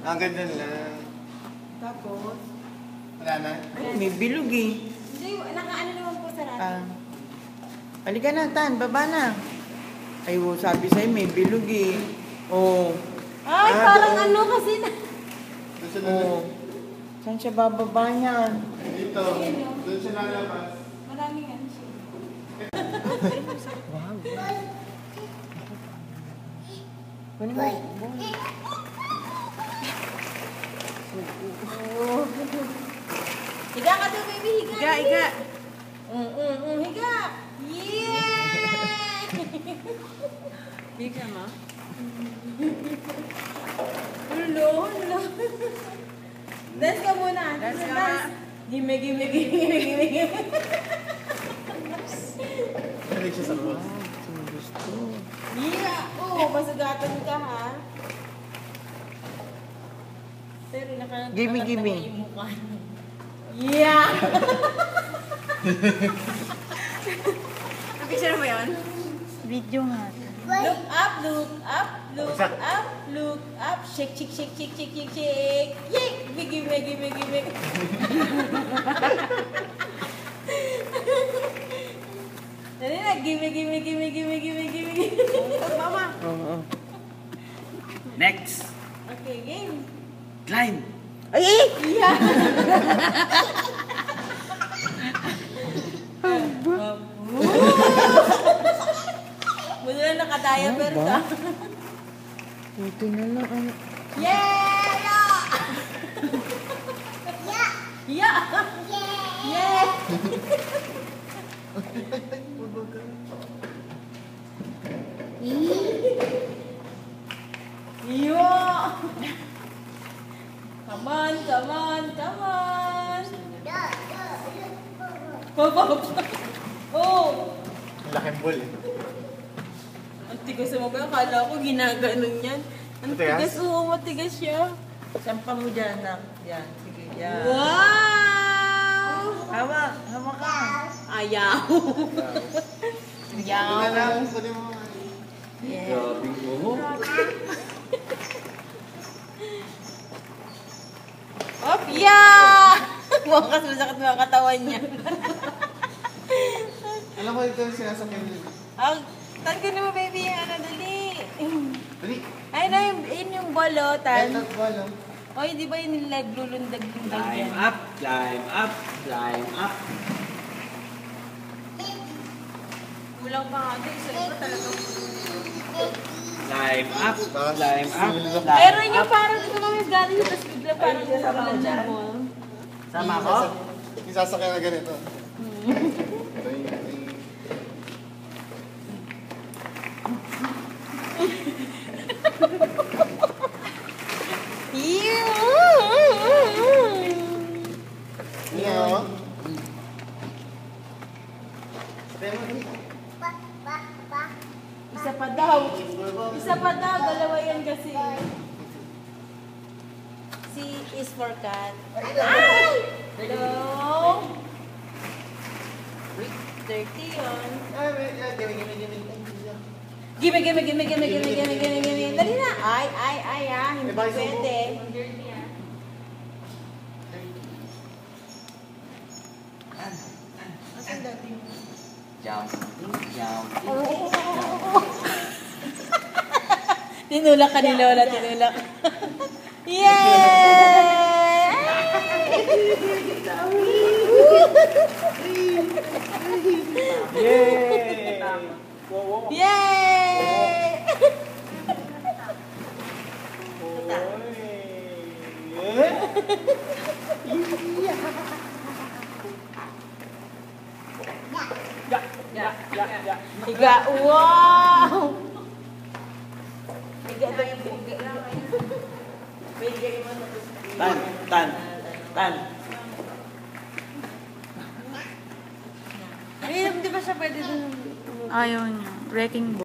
Ang ganda lang. Tapos? Wala na? Ay, may bilog eh. Hindi, nakaano naman po sa rato. Halika na, Tan. Baba na. Ay, sabi sa'yo, may bilog eh. Oh. Ay, parang ano kasi na. Doon siya Oh. Saan siya bababa niyan? Dito. Doon siya lalabas. Maraming ano siya. Wow. Ano ba? Higa ka to, baby. Higa. Higa. Higa. Yeah! Higa mo. Hulo. Dance ka muna. Dance ka nga. Gimme. Balik siya sa pool. Gusto. Yeah! Oo, masugatan ka ha. Pero Gimme. yung mukha. Yeah! Picture mo yun? Video nga. Look up. Shake. Yay! Gimme. Dali na, gimme. Mama. Oo. Next. Okay, game. Climb. Ay! Yeah. Buti lang naka-diaper ka. Ito na lang. Yeah! Yeah! Yeah! Yeah! Come on! Oh! Laking ball eh. Ang tigas mo ba? Akala ko ginaganon yan. Ang Matigas? tigas, oo, matigas siya. Sampa mo dyan, nak. Yan. Sige, yan. Wow! Hawak ka. Ayaw. Ito na lang. Pwede mo. Grabing mo. Op, yeah! Wakas masakit mga katawan niya. Alam ko ito yung sinasakyan niya. Ang, tanggalin mo baby yung ano, dali. Dali. Ay, no, yun yung bolotan. Kahit ball. Oy, di ba yung nilaglulundag-lundag yan? Climb up. Kulang pa nga ito, isa iba talaga. Climb up. Meron yung parang ito kami galing, tapos bigla parang kukulan dyan mo. Sama ko? Yung sasakyan na ganito. Ito yung... Yeah. Isa pa daw. Dalawa yan kasi. C is for cat. Ay! Hello? 30 yun. Gimme. Dali na. Ay, hindi pwede. Jump. Tinulak ka ni Lola, Yay! Yay! Higa, wow! Higa daw yung bubig. Tan. Ay, di ba siya pwede dun? Ayaw niya. Wrecking ball.